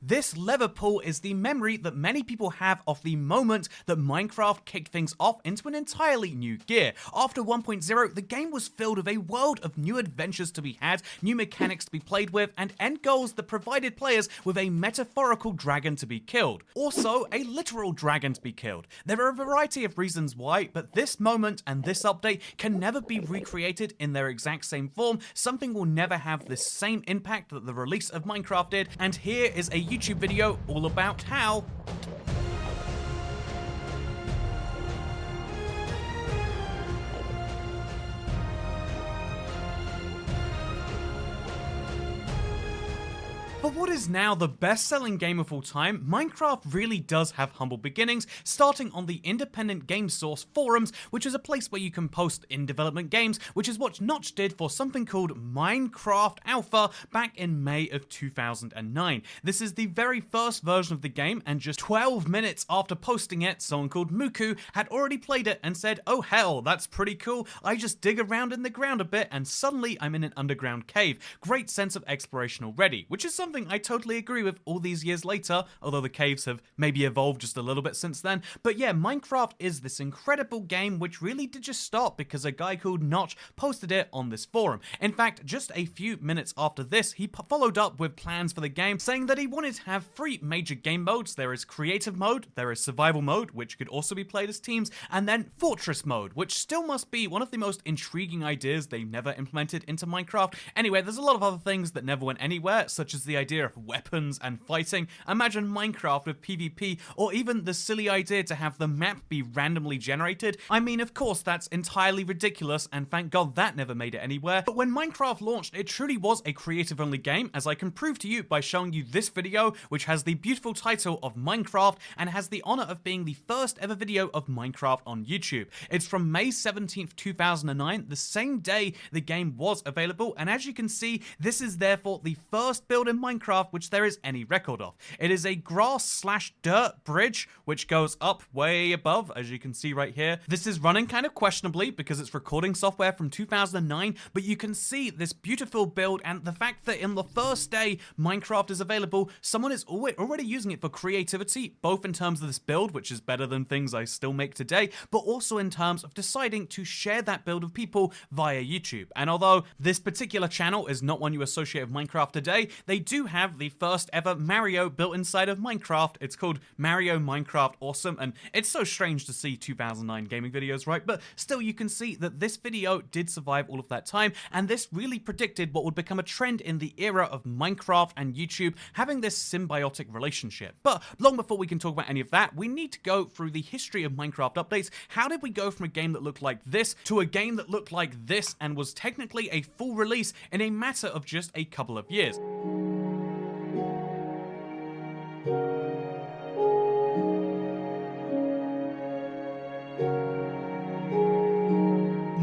This lever pull is the memory that many people have of the moment that Minecraft kicked things off into an entirely new gear. After 1.0, the game was filled with a world of new adventures to be had, new mechanics to be played with, and end goals that provided players with a metaphorical dragon to be killed. Also, a literal dragon to be killed. There are a variety of reasons why, but this moment and this update can never be recreated in their exact same form. Something will never have the same impact that the release of Minecraft did, and here is a YouTube video all about how. For what is now the best-selling game of all time, Minecraft really does have humble beginnings, starting on the independent game source forums, which is a place where you can post in-development games, which is what Notch did for something called Minecraft Alpha back in May of 2009. This is the very first version of the game, and just 12 minutes after posting it, someone called Muku had already played it and said, "Oh hell, that's pretty cool. I just dig around in the ground a bit and suddenly I'm in an underground cave. Great sense of exploration already," which is something I totally agree with all these years later, although the caves have maybe evolved just a little bit since then. But yeah, Minecraft is this incredible game which really did just start because a guy called Notch posted it on this forum. In fact, just a few minutes after this, he followed up with plans for the game, saying that he wanted to have 3 major game modes. There is creative mode, there is survival mode, which could also be played as teams, and then fortress mode, which still must be one of the most intriguing ideas they've never implemented into Minecraft. Anyway, there's a lot of other things that never went anywhere, such as the idea of weapons and fighting. Imagine Minecraft with PvP, or even the silly idea to have the map be randomly generated. I mean, of course, that's entirely ridiculous, and thank God that never made it anywhere. But when Minecraft launched, it truly was a creative-only game, as I can prove to you by showing you this video, which has the beautiful title of Minecraft, and has the honor of being the first ever video of Minecraft on YouTube. It's from May 17th, 2009, the same day the game was available, and as you can see, this is therefore the first build in Minecraft which there is any record of. It is a grass/dirt bridge which goes up way above, as you can see right here. This is running kind of questionably because it's recording software from 2009, but you can see this beautiful build, and the fact that in the first day Minecraft is available, someone is already using it for creativity, both in terms of this build, which is better than things I still make today, but also in terms of deciding to share that build with people via YouTube. And although this particular channel is not one you associate with Minecraft today, they do have the first ever Mario built inside of Minecraft. It's called Mario Minecraft Awesome, and it's so strange to see 2009 gaming videos, right? But still, you can see that this video did survive all of that time, and this really predicted what would become a trend in the era of Minecraft and YouTube having this symbiotic relationship. But long before we can talk about any of that, we need to go through the history of Minecraft updates. How did we go from a game that looked like this to a game that looked like this and was technically a full release in a matter of just a couple of years?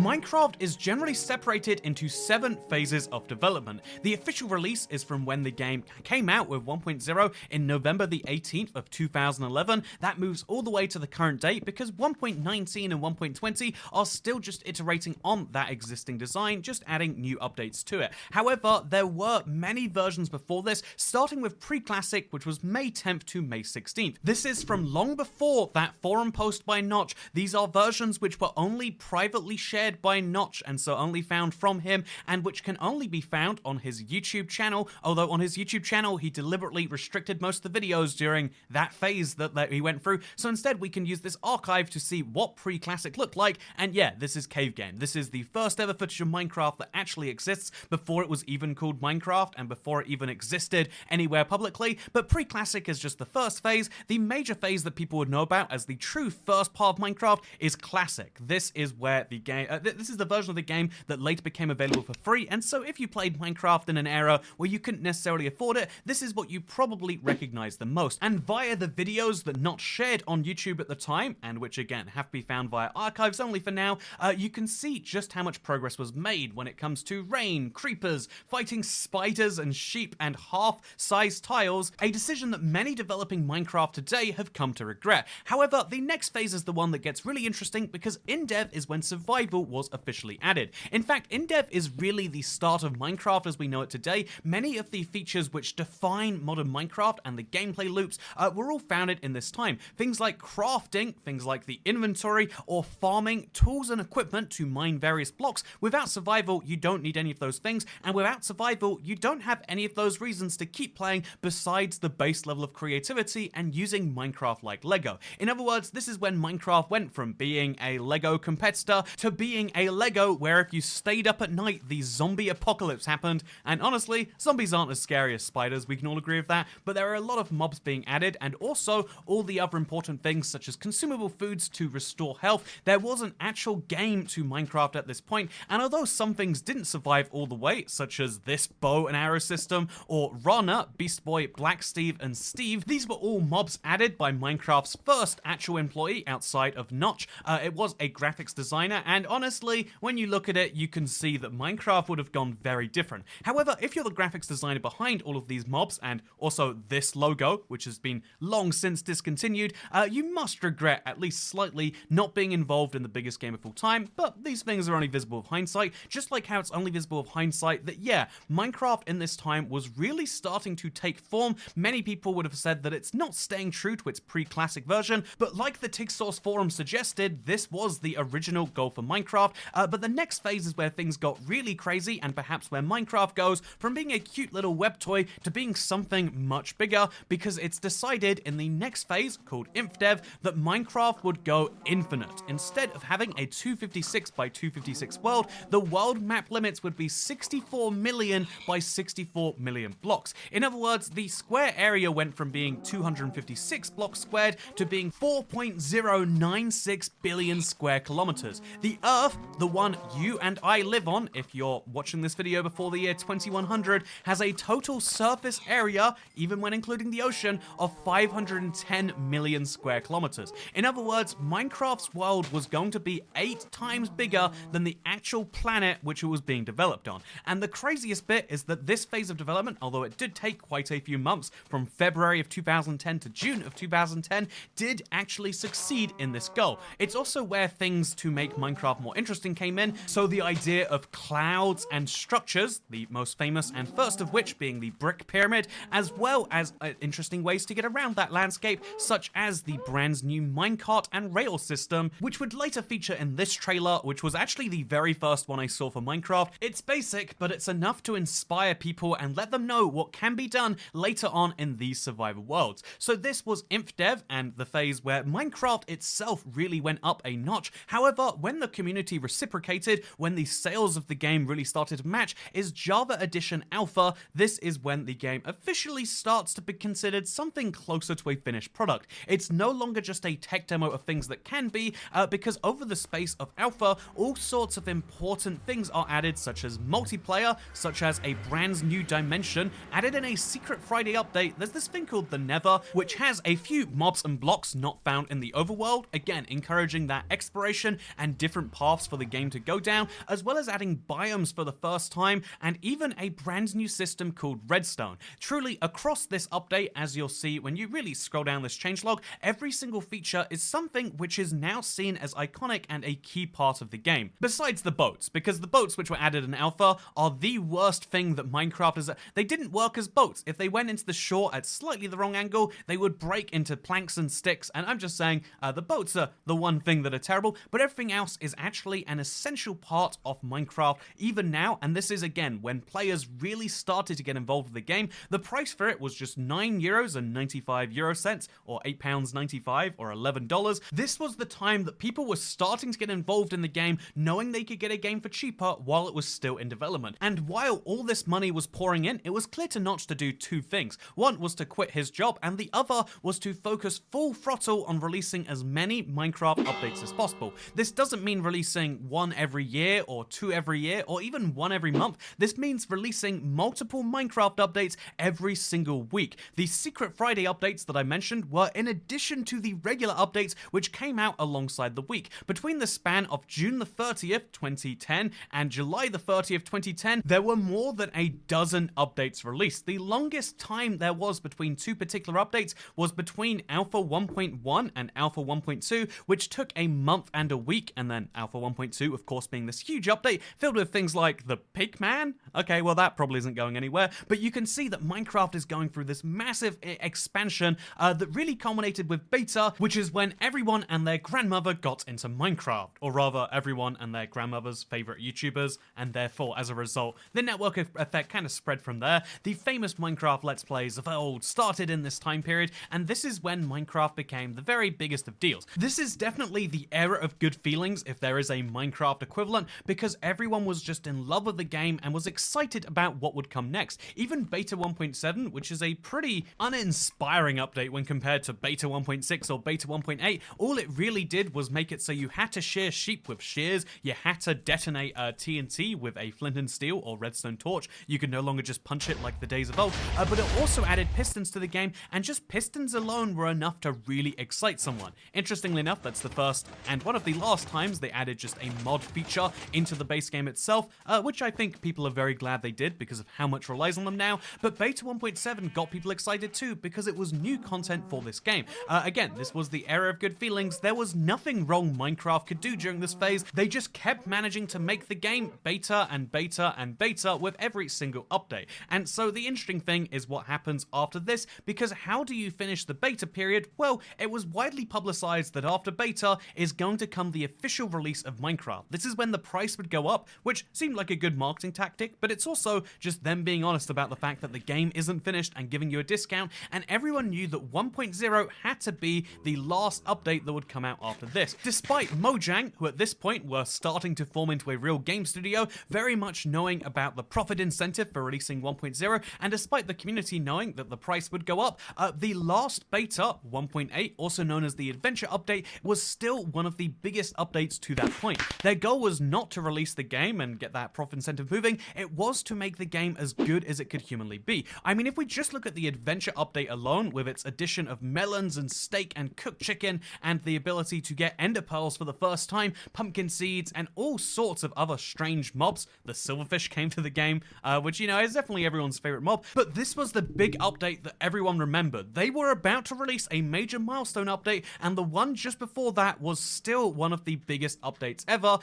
Minecraft is generally separated into 7 phases of development. The official release is from when the game came out with 1.0 in November the 18th of 2011. That moves all the way to the current date because 1.19 and 1.20 are still just iterating on that existing design, just adding new updates to it. However, there were many versions before this, starting with PreClassic, which was May 10th to May 16th. This is from long before that forum post by Notch. These are versions which were only privately shared by Notch, and so only found from him, and which can only be found on his YouTube channel, although on his YouTube channel he deliberately restricted most of the videos during that phase that he went through, so instead we can use this archive to see what PreClassic looked like. And yeah, this is Cave Game. This is the first ever footage of Minecraft that actually exists before it was even called Minecraft and before it even existed anywhere publicly. But PreClassic is just the first phase. The major phase that people would know about as the true first part of Minecraft is Classic. This is where the game this is the version of the game that later became available for free, and so if you played Minecraft in an era where you couldn't necessarily afford it, this is what you probably recognize the most. And via the videos that Notch shared on YouTube at the time, and which again have to be found via archives only for now, you can see just how much progress was made when it comes to rain, creepers, fighting spiders and sheep, and half-size tiles, a decision that many developing Minecraft today have come to regret. However, the next phase is the one that gets really interesting because InDev is when survival was was officially added. In fact, InDev is really the start of Minecraft as we know it today. Many of the features which define modern Minecraft and the gameplay loops were all founded in this time. Things like crafting, things like the inventory, or farming, tools and equipment to mine various blocks. Without survival, you don't need any of those things, and without survival, you don't have any of those reasons to keep playing besides the base level of creativity and using Minecraft like Lego. In other words, this is when Minecraft went from being a Lego competitor to being a Lego where if you stayed up at night, the zombie apocalypse happened. And honestly, zombies aren't as scary as spiders, we can all agree with that, but there are a lot of mobs being added, and also all the other important things such as consumable foods to restore health. There was an actual game to Minecraft at this point, and although some things didn't survive all the way, such as this bow and arrow system, or Rana, Beast Boy, Black Steve, and Steve, these were all mobs added by Minecraft's first actual employee outside of Notch. It was a graphics designer, and honestly, when you look at it, you can see that Minecraft would have gone very different. However, if you're the graphics designer behind all of these mobs, and also this logo, which has been long since discontinued, you must regret, at least slightly, not being involved in the biggest game of all time, but these things are only visible with hindsight, just like how it's only visible with hindsight that, yeah, Minecraft in this time was really starting to take form. Many people would have said that it's not staying true to its pre-classic version, but like the TigSource forum suggested, this was the original goal for Minecraft, but the next phase is where things got really crazy, and perhaps where Minecraft goes from being a cute little web toy to being something much bigger, because it's decided in the next phase, called InDev, that Minecraft would go infinite. Instead of having a 256 by 256 world, the world map limits would be 64 million by 64 million blocks. In other words, the square area went from being 256 blocks squared to being 4.096 billion square kilometers. The Earth, the one you and I live on, if you're watching this video before the year 2100, has a total surface area, even when including the ocean, of 510 million square kilometers. In other words, Minecraft's world was going to be 8 times bigger than the actual planet which it was being developed on. And the craziest bit is that this phase of development, although it did take quite a few months, from February of 2010 to June of 2010, did actually succeed in this goal. It's also where things to make Minecraft more interesting came in, so the idea of clouds and structures, the most famous and first of which being the brick pyramid, as well as interesting ways to get around that landscape, such as the brand new minecart and rail system, which would later feature in this trailer, which was actually the very first one I saw for Minecraft. It's basic, but it's enough to inspire people and let them know what can be done later on in these survival worlds. So this was InDev, and the phase where Minecraft itself really went up a notch. However, when the community reciprocated, when the sales of the game really started to match, is Java Edition Alpha. This is when the game officially starts to be considered something closer to a finished product. It's no longer just a tech demo of things that can be, because over the space of Alpha, all sorts of important things are added, such as multiplayer, such as a brand new dimension, added in a Secret Friday update. There's this thing called the Nether, which has a few mobs and blocks not found in the overworld, again encouraging that exploration and different paths for the game to go down, as well as adding biomes for the first time, and even a brand new system called Redstone. Truly, across this update, as you'll see when you really scroll down this changelog, every single feature is something which is now seen as iconic and a key part of the game. Besides the boats, because the boats which were added in Alpha are the worst thing that Minecraft is. They didn't work as boats. If they went into the shore at slightly the wrong angle, they would break into planks and sticks, and I'm just saying, the boats are the one thing that are terrible, but everything else is actually an essential part of Minecraft even now, and this is again when players really started to get involved with the game. The price for it was just €9.95, or £8.95, or $11. This was the time that people were starting to get involved in the game, knowing they could get a game for cheaper while it was still in development. And while all this money was pouring in, it was clear to Notch to do two things. One was to quit his job, and the other was to focus full throttle on releasing as many Minecraft updates as possible. This doesn't mean releasing one every year, or two every year, or even one every month. This means releasing multiple Minecraft updates every single week. The Secret Friday updates that I mentioned were in addition to the regular updates which came out alongside the week. Between the span of June the 30th, 2010 and July the 30th, 2010, there were more than a dozen updates released. The longest time there was between two particular updates was between Alpha 1.1 and Alpha 1.2, which took a month and a week, and then Alpha 1.2, of course, being this huge update filled with things like the pig man. Okay, well, that probably isn't going anywhere, but you can see that Minecraft is going through this massive expansion that really culminated with beta, which is when everyone and their grandmother got into Minecraft, or rather, everyone and their grandmother's favorite YouTubers, and therefore, as a result, the network effect kind of spread from there. The famous Minecraft Let's Plays of old started in this time period, and this is when Minecraft became the very biggest of deals. This is definitely the era of good feelings, if there is a Minecraft equivalent, because everyone was just in love with the game and was excited about what would come next. Even Beta 1.7, which is a pretty uninspiring update when compared to Beta 1.6 or Beta 1.8, all it really did was make it so you had to shear sheep with shears, you had to detonate TNT with a flint and steel or redstone torch, you could no longer just punch it like the days of old, but it also added pistons to the game, and just pistons alone were enough to really excite someone. Interestingly enough, that's the first and one of the last times they added just a mod feature into the base game itself, which I think people are very glad they did because of how much relies on them now, but Beta 1.7 got people excited too because it was new content for this game. Again, this was the era of good feelings. There was nothing wrong Minecraft could do during this phase. They just kept managing to make the game beta and beta and beta with every single update. And so the interesting thing is what happens after this, because how do you finish the beta period? Well, it was widely publicized that after beta is going to come the official release of Minecraft. This is when the price would go up, which seemed like a good marketing tactic, but it's also just them being honest about the fact that the game isn't finished and giving you a discount, and everyone knew that 1.0 had to be the last update that would come out after this. Despite Mojang, who at this point were starting to form into a real game studio, very much knowing about the profit incentive for releasing 1.0, and despite the community knowing that the price would go up, the last beta, 1.8, also known as the Adventure Update, was still one of the biggest updates to that point. Their goal was not to release the game and get that profit incentive moving, it was to make the game as good as it could humanly be. I mean, if we just look at the Adventure Update alone, with its addition of melons and steak and cooked chicken, and the ability to get ender pearls for the first time, pumpkin seeds, and all sorts of other strange mobs. The silverfish came to the game, which, you know, is definitely everyone's favorite mob, but this was the big update that everyone remembered. They were about to release a major milestone update, and the one just before that was still one of the biggest updates ever,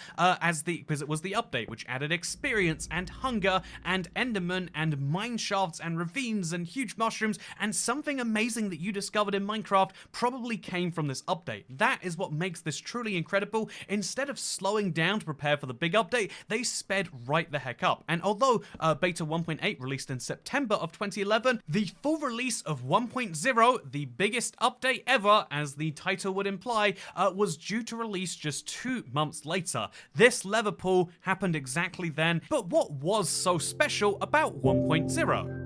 because it was the update which added experience and hunger and endermen and mine shafts and ravines and huge mushrooms, and something amazing that you discovered in Minecraft probably came from this update. That is what makes this truly incredible. Instead of slowing down to prepare for the big update, they sped right the heck up. And although Beta 1.8 released in September of 2011, the full release of 1.0, the biggest update ever, as the title would imply, was due to release just 2 months later. This lever pull happened exactly then, but what was so special about 1.0?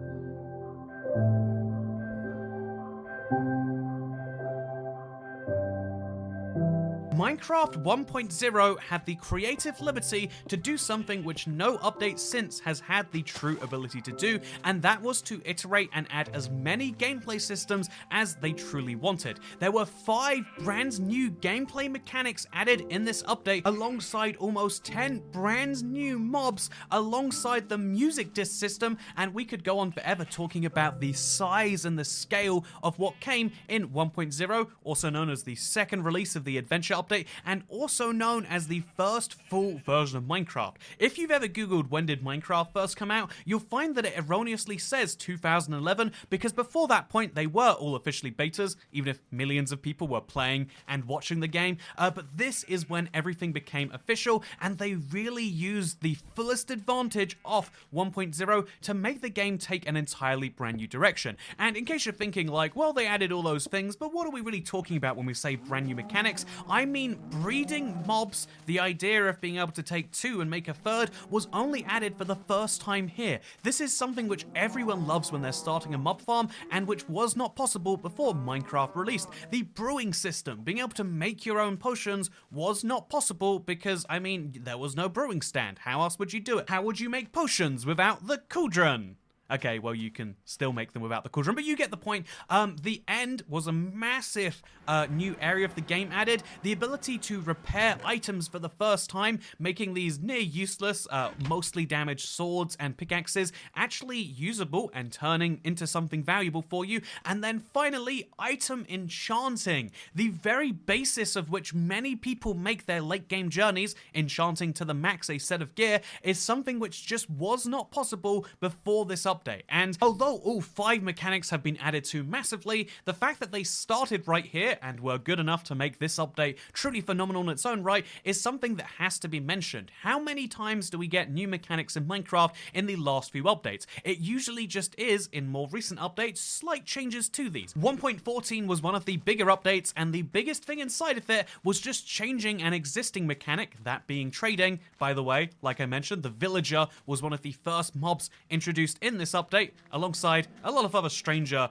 Minecraft 1.0 had the creative liberty to do something which no update since has had the true ability to do, and that was to iterate and add as many gameplay systems as they truly wanted. There were 5 brand new gameplay mechanics added in this update, alongside almost 10 brand new mobs, alongside the music disc system, and we could go on forever talking about the size and the scale of what came in 1.0, also known as the second release of the Adventure Update, and also known as the first full version of Minecraft. If you've ever googled when did Minecraft first come out, you'll find that it erroneously says 2011, because before that point they were all officially betas, even if millions of people were playing and watching the game, but this is when everything became official, and they really used the fullest advantage of 1.0 to make the game take an entirely brand new direction. And in case you're thinking like, well, they added all those things, but what are we really talking about when we say brand new mechanics? I mean, breeding mobs, the idea of being able to take 2 and make a third, was only added for the first time here. This is something which everyone loves when they're starting a mob farm, and which was not possible before Minecraft released. The brewing system, being able to make your own potions, was not possible because, I mean, there was no brewing stand. How else would you do it? How would you make potions without the cauldron? Okay, well, you can still make them without the cauldron, but you get the point. The end was a massive new area of the game added. The ability to repair items for the first time, making these near useless, mostly damaged swords and pickaxes actually usable and turning into something valuable for you. And then finally, item enchanting, the very basis of which many people make their late game journeys, enchanting to the max a set of gear, is something which just was not possible before this update. And although all 5 mechanics have been added to massively, the fact that they started right here and were good enough to make this update truly phenomenal in its own right is something that has to be mentioned. How many times do we get new mechanics in Minecraft in the last few updates? It usually just is, in more recent updates, slight changes to these. 1.14 was one of the bigger updates, and the biggest thing inside of it was just changing an existing mechanic, that being trading. By the way, like I mentioned, the villager was one of the first mobs introduced in this update, alongside a lot of other stranger,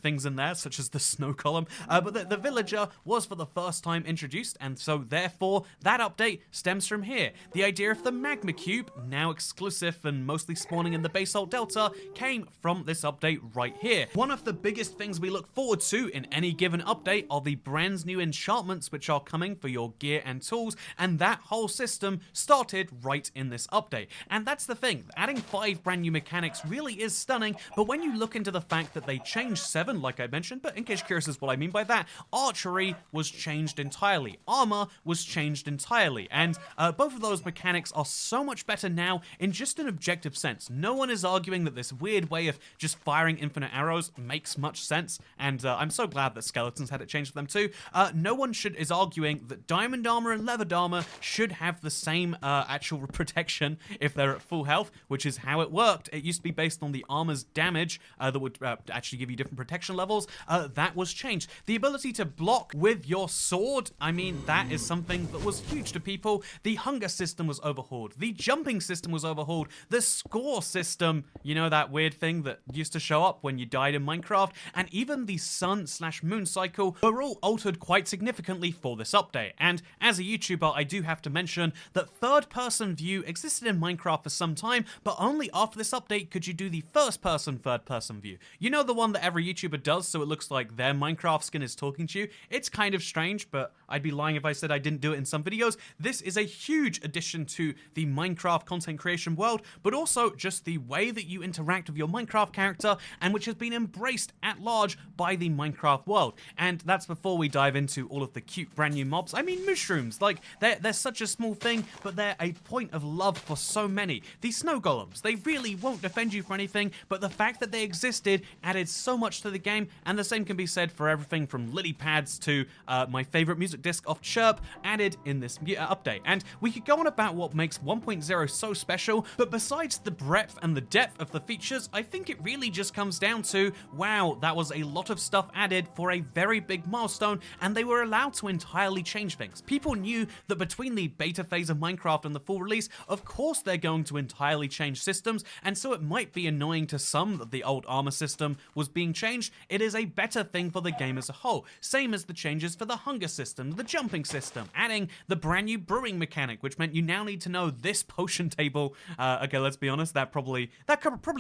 things in there, such as the snow column. But the villager was for the first time introduced, and so therefore that update stems from here. The idea of the magma cube, now exclusive and mostly spawning in the basalt delta, came from this update right here. One of the biggest things we look forward to in any given update are the brand new enchantments which are coming for your gear and tools, and that whole system started right in this update. And that's the thing, adding 5 brand new mechanics really is stunning, but when you look into the fact that they changed 7, like I mentioned, but in case you're curious as what I mean by that, archery was changed entirely, armor was changed entirely, and both of those mechanics are so much better now in just an objective sense. No one is arguing that this weird way of just firing infinite arrows makes much sense, and I'm so glad that skeletons had it changed for them too. No one is arguing that diamond armor and leather armor should have the same actual protection if they're at full health, which is how it worked. It used to be based on the armor's damage that would actually give you different protection levels. That was changed. The ability to block with your sword, I mean, that is something that was huge to people. The hunger system was overhauled. The jumping system was overhauled. The score system, you know, that weird thing that used to show up when you died in Minecraft, and even the sun/moon cycle were all altered quite significantly for this update. And as a YouTuber, I do have to mention that third-person view existed in Minecraft for some time, but only after this update could you do the first-person, third-person view. You know, the one that every YouTuber does, so it looks like their Minecraft skin is talking to you? It's kind of strange, but I'd be lying if I said I didn't do it in some videos. This is a huge addition to the Minecraft content creation world, but also just the way that you interact with your Minecraft character, and which has been embraced at large by the Minecraft world. And that's before we dive into all of the cute brand new mobs. I mean, mushrooms, like, they're such a small thing, but they're a point of love for so many. These snow golems, they really won't defend you for anything, but the fact that they existed added so much to the game, and the same can be said for everything from lily pads to my favorite music disc off Chirp, added in this update. And we could go on about what makes 1.0 so special, but besides the breadth and the depth of the features, I think it really just comes down to, wow, that was a lot of stuff added for a very big milestone, and they were allowed to entirely change things. People knew that between the beta phase of Minecraft and the full release, of course they're going to entirely change systems, and so it might be annoying to some that the old armor system was being changed. It is a better thing for the game as a whole. Same as the changes for the hunger system, the jumping system, adding the brand new brewing mechanic, which meant you now need to know this potion table. Okay, let's be honest, that probably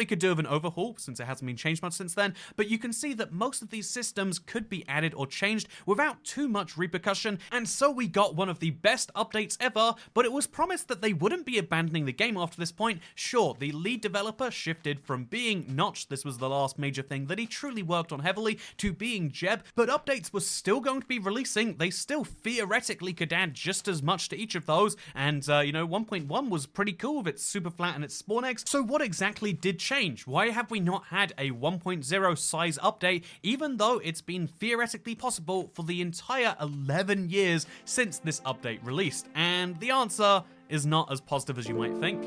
could do with an overhaul, since it hasn't been changed much since then, but you can see that most of these systems could be added or changed without too much repercussion, and so we got one of the best updates ever, but it was promised that they wouldn't be abandoning the game after this point. Sure, the lead developer shifted from being Notch, this was the last major thing that he truly worked on heavily, to being Jeb, but updates were still going to be releasing. They still theoretically could add just as much to each of those, and 1.1 was pretty cool with its super flat and its spawn eggs. So what exactly did change? Why have we not had a 1.0 size update, even though it's been theoretically possible for the entire 11 years since this update released? And the answer is not as positive as you might think.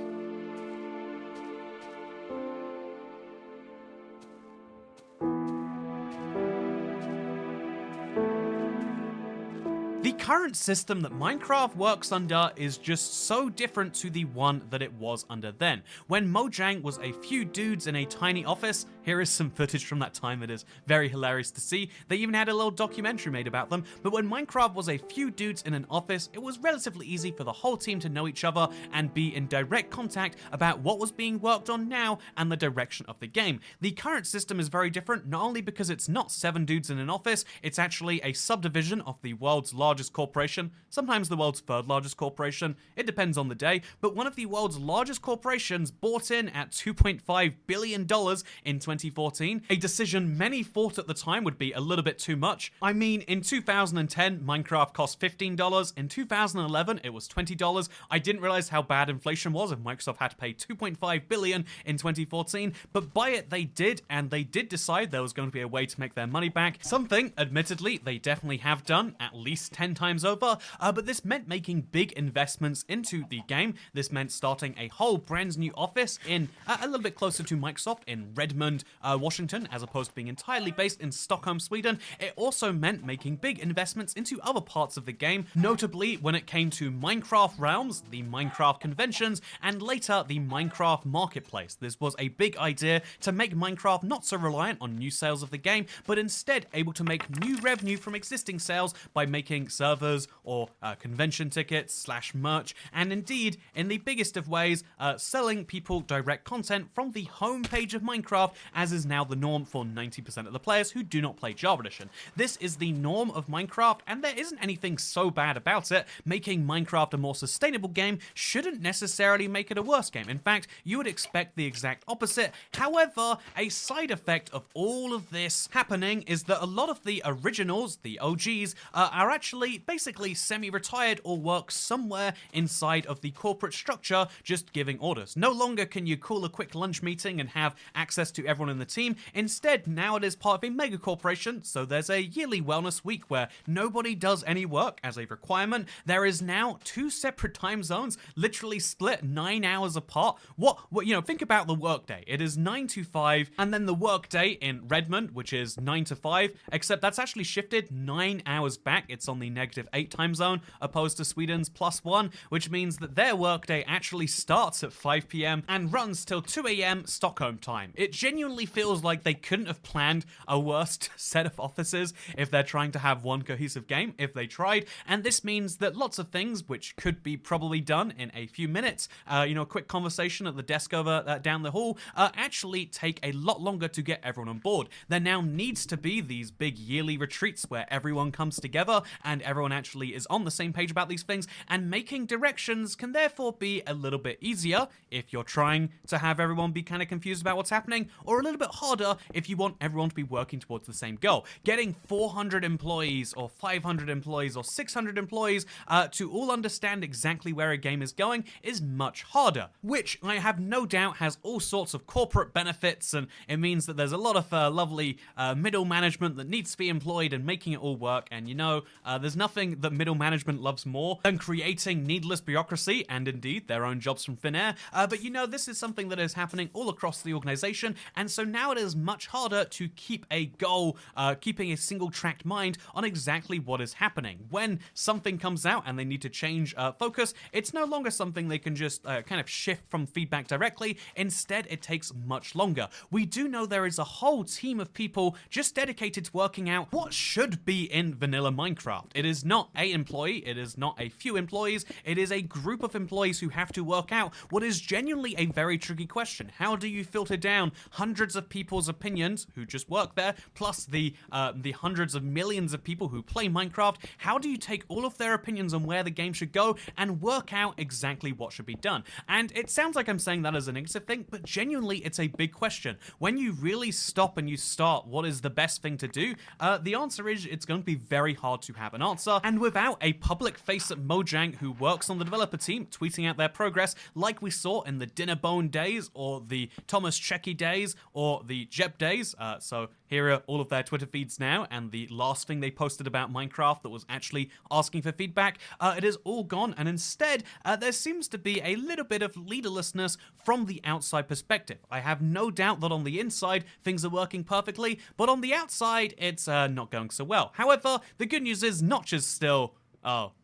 The current system that Minecraft works under is just so different to the one that it was under then. When Mojang was a few dudes in a tiny office, Here is some footage from that time. It is very hilarious to see. They even had a little documentary made about them. But when Minecraft was a few dudes in an office, it was relatively easy for the whole team to know each other and be in direct contact about what was being worked on now and the direction of the game. The current system is very different, not only because it's not 7 dudes in an office, it's actually a subdivision of the world's largest corporation, sometimes the world's 3rd largest corporation, it depends on the day, but one of the world's largest corporations bought in at $2.5 billion in 2014, a decision many thought at the time would be a little bit too much. I mean, in 2010, Minecraft cost $15, in 2011, it was $20. I didn't realize how bad inflation was if Microsoft had to pay $2.5 billion in 2014, but buy it they did, and they did decide there was going to be a way to make their money back. Something, admittedly, they definitely have done at least 10 times over, but this meant making big investments into the game. This meant starting a whole brand new office in a little bit closer to Microsoft in Redmond, Washington, as opposed to being entirely based in Stockholm, Sweden. It also meant making big investments into other parts of the game, notably when it came to Minecraft Realms, the Minecraft conventions, and later the Minecraft Marketplace. This was a big idea to make Minecraft not so reliant on new sales of the game, but instead able to make new revenue from existing sales by making servers or convention tickets / merch, and indeed, in the biggest of ways, selling people direct content from the homepage of Minecraft, as is now the norm for 90% of the players who do not play Java Edition. This is the norm of Minecraft, and there isn't anything so bad about it. Making Minecraft a more sustainable game shouldn't necessarily make it a worse game. In fact, you would expect the exact opposite. However, a side effect of all of this happening is that a lot of the originals, the OGs, are actually basically semi-retired or work somewhere inside of the corporate structure just giving orders. No longer can you call a quick lunch meeting and have access to everyone in the team. Instead, now it is part of a mega corporation, so there's a yearly wellness week where nobody does any work as a requirement. There is now 2 separate time zones, literally split 9 hours apart. What think about the workday. It is 9 to 5, and then the workday in Redmond, which is 9 to 5, except that's actually shifted 9 hours back. It's on the -8 time zone, opposed to Sweden's +1, which means that their workday actually starts at 5 p.m. and runs till 2 a.m. Stockholm time. It genuinely feels like they couldn't have planned a worse set of offices if they're trying to have one cohesive game, if they tried, and this means that lots of things which could be probably done in a few minutes, a quick conversation at the desk over down the hall, actually take a lot longer to get everyone on board. There now needs to be these big yearly retreats where everyone comes together and everyone actually is on the same page about these things, and making directions can therefore be a little bit easier if you're trying to have everyone be kind of confused about what's happening, or a little bit harder if you want everyone to be working towards the same goal. Getting 400 employees or 500 employees or 600 employees to all understand exactly where a game is going is much harder, which I have no doubt has all sorts of corporate benefits, and it means that there's a lot of lovely middle management that needs to be employed and making it all work. And there's nothing that middle management loves more than creating needless bureaucracy and indeed their own jobs from thin air. But this is something that is happening all across the organization, and so now it is much harder to keep a goal, keeping a single-tracked mind on exactly what is happening. When something comes out and they need to change focus, it's no longer something they can just kind of shift from feedback directly. Instead, it takes much longer. We do know there is a whole team of people just dedicated to working out what should be in vanilla Minecraft. It is not an employee, it is not a few employees, it is a group of employees who have to work out what is genuinely a very tricky question. How do you filter down hundreds of people's opinions who just work there, plus the hundreds of millions of people who play Minecraft? How do you take all of their opinions on where the game should go and work out exactly what should be done? And it sounds like I'm saying that as a negative thing, but genuinely it's a big question. When you really stop and you start what is the best thing to do, the answer is it's going to be very hard to have an answer, and without a public face at Mojang who works on the developer team tweeting out their progress like we saw in the Dinnerbone days or the Thomas Checky days or the Jeb days. So here are all of their Twitter feeds now, and the last thing they posted about Minecraft that was actually asking for feedback, it is all gone, and instead there seems to be a little bit of leaderlessness from the outside perspective. I have no doubt that on the inside things are working perfectly, but on the outside it's not going so well. However, the good news is Notch is still,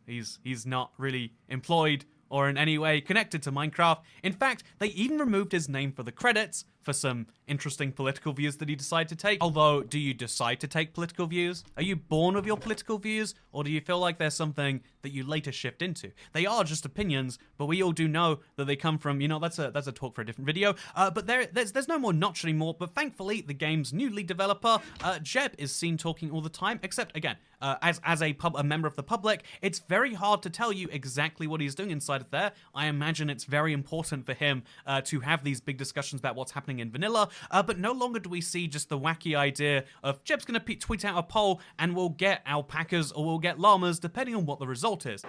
he's not really employed or in any way connected to Minecraft. In fact, they even removed his name for the credits for some interesting political views that you decide to take. Although, do you decide to take political views? Are you born with your political views, or do you feel like there's something that you later shift into? They are just opinions, but we all do know that they come from, that's a talk for a different video. But there's no more Notch anymore, but thankfully the game's new lead developer, Jeb, is seen talking all the time, except again, as a member of the public, it's very hard to tell you exactly what he's doing inside of there. I imagine it's very important for him to have these big discussions about what's happening in vanilla, but no longer do we see just the wacky idea of Jeb's gonna tweet out a poll and we'll get alpacas or we'll get llamas depending on what the result is.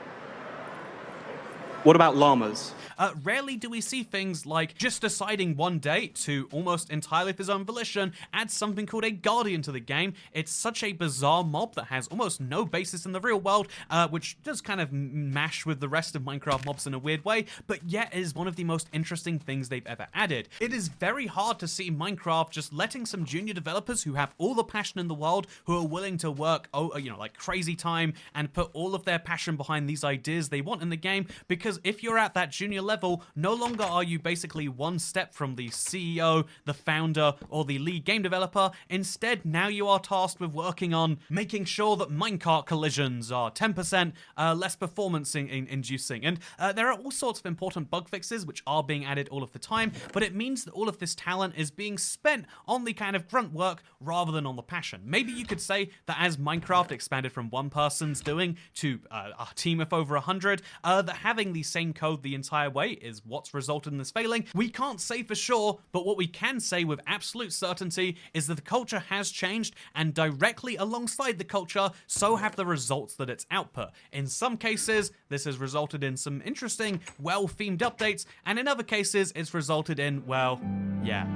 What about llamas? Rarely do we see things like just deciding one day to, almost entirely of his own volition, add something called a guardian to the game. It's such a bizarre mob that has almost no basis in the real world, which does kind of mash with the rest of Minecraft mobs in a weird way, but yet is one of the most interesting things they've ever added. It is very hard to see Minecraft just letting some junior developers who have all the passion in the world, who are willing to work, like crazy time, and put all of their passion behind these ideas they want in the game, because if you're at that junior level, no longer are you basically one step from the CEO, the founder, or the lead game developer. Instead, now you are tasked with working on making sure that minecart collisions are 10% less performance inducing. And there are all sorts of important bug fixes which are being added all of the time, but it means that all of this talent is being spent on the kind of grunt work rather than on the passion. Maybe you could say that as Minecraft expanded from one person's doing to a team of over 100, that having the same code the entire way is what's resulted in this failing. We can't say for sure, but what we can say with absolute certainty is that the culture has changed, and directly alongside the culture, so have the results that it's output. In some cases, this has resulted in some interesting, well-themed updates, and in other cases, it's resulted in, well, yeah.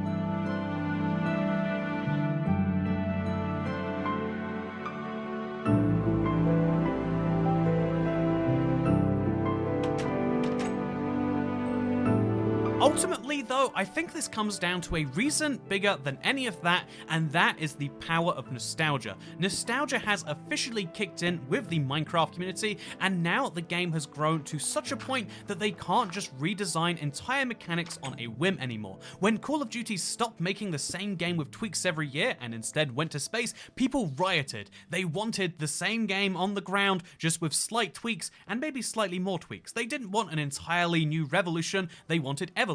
Ultimately, though, I think this comes down to a reason bigger than any of that, and that is the power of nostalgia. Nostalgia has officially kicked in with the Minecraft community, and now the game has grown to such a point that they can't just redesign entire mechanics on a whim anymore. When Call of Duty stopped making the same game with tweaks every year and instead went to space, people rioted. They wanted the same game on the ground, just with slight tweaks and maybe slightly more tweaks. They didn't want an entirely new revolution, they wanted evolution.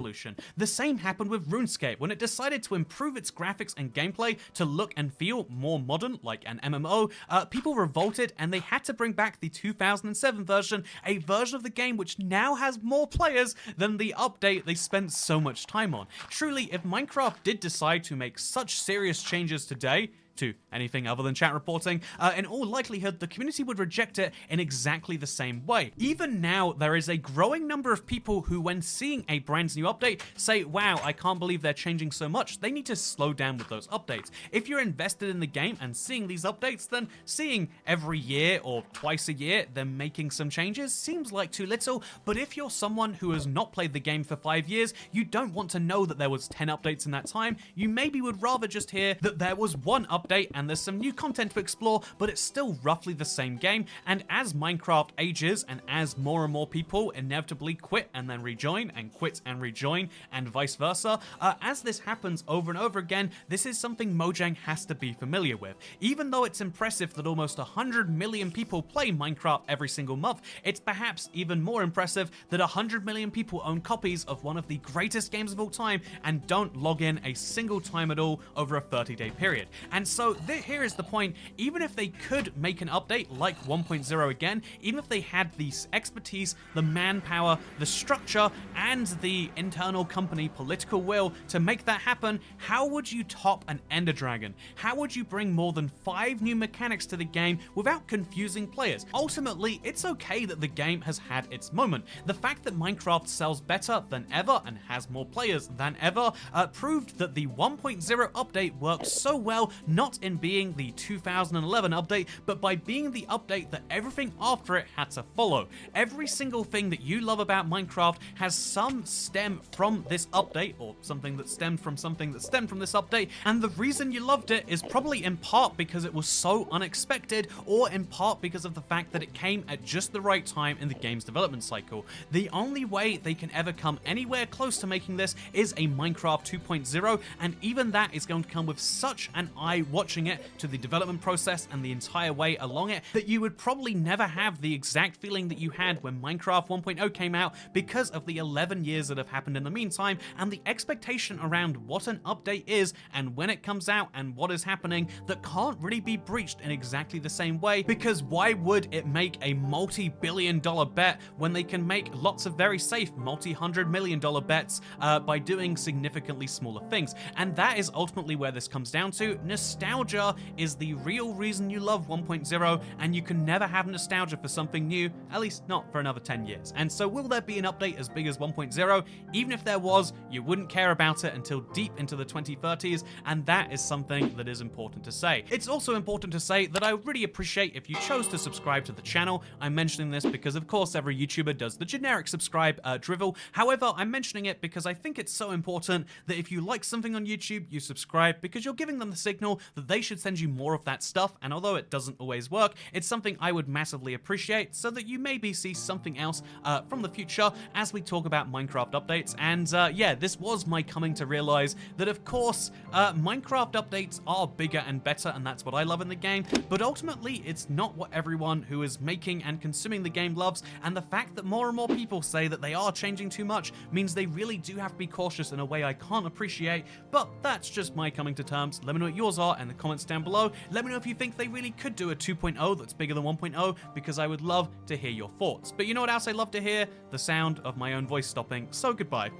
The same happened with RuneScape when it decided to improve its graphics and gameplay to look and feel more modern, like an MMO. People revolted and they had to bring back the 2007 version, a version of the game which now has more players than the update they spent so much time on. Truly, if Minecraft did decide to make such serious changes today, to anything other than chat reporting, in all likelihood, the community would reject it in exactly the same way. Even now, there is a growing number of people who, when seeing a brand new update, say, wow, I can't believe they're changing so much. They need to slow down with those updates. If you're invested in the game and seeing these updates, then seeing every year or twice a year them making some changes seems like too little. But if you're someone who has not played the game for 5 years, you don't want to know that there was 10 updates in that time. You maybe would rather just hear that there was one update and there's some new content to explore, but it's still roughly the same game. And as Minecraft ages and as more and more people inevitably quit and then rejoin and quit and rejoin and vice versa, as this happens over and over again, this is something Mojang has to be familiar with. Even though it's impressive that almost 100 million people play Minecraft every single month, it's perhaps even more impressive that 100 million people own copies of one of the greatest games of all time and don't log in a single time at all over a 30-day period. And so here is the point: even if they could make an update like 1.0 again, even if they had the expertise, the manpower, the structure, and the internal company political will to make that happen, how would you top an Ender Dragon? How would you bring more than 5 new mechanics to the game without confusing players? Ultimately, it's okay that the game has had its moment. The fact that Minecraft sells better than ever and has more players than ever proved that the 1.0 update worked so well, not in being the 2011 update, but by being the update that everything after it had to follow. Every single thing that you love about Minecraft has some stem from this update, or something that stemmed from something that stemmed from this update, and the reason you loved it is probably in part because it was so unexpected, or in part because of the fact that it came at just the right time in the game's development cycle. The only way they can ever come anywhere close to making this is a Minecraft 2.0, and even that is going to come with such an eye watching it to the development process and the entire way along it that you would probably never have the exact feeling that you had when Minecraft 1.0 came out, because of the 11 years that have happened in the meantime and the expectation around what an update is and when it comes out and what is happening that can't really be breached in exactly the same way. Because why would it make a multi-billion-dollar bet when they can make lots of very safe multi-hundred-million-dollar bets by doing significantly smaller things? And that is ultimately where this comes down to. Nostalgia is the real reason you love 1.0, and you can never have nostalgia for something new, at least not for another 10 years. And so will there be an update as big as 1.0? Even if there was, you wouldn't care about it until deep into the 2030s, and that is something that is important to say. It's also important to say that I would really appreciate if you chose to subscribe to the channel. I'm mentioning this because of course every YouTuber does the generic subscribe drivel. However, I'm mentioning it because I think it's so important that if you like something on YouTube, you subscribe, because you're giving them the signal that they should send you more of that stuff, and although it doesn't always work, it's something I would massively appreciate, so that you maybe see something else from the future as we talk about Minecraft updates. And yeah, this was my coming to realize that of course Minecraft updates are bigger and better, and that's what I love in the game, but ultimately it's not what everyone who is making and consuming the game loves, and the fact that more and more people say that they are changing too much means they really do have to be cautious in a way I can't appreciate. But that's just my coming to terms. Let me know what yours are in the comments down below. Let me know if you think they really could do a 2.0 that's bigger than 1.0, because I would love to hear your thoughts. But you know what else I love to hear? The sound of my own voice stopping. So goodbye.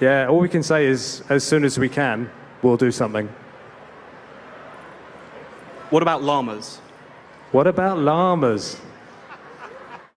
Yeah, all we can say is, as soon as we can, we'll do something. What about llamas? What about llamas?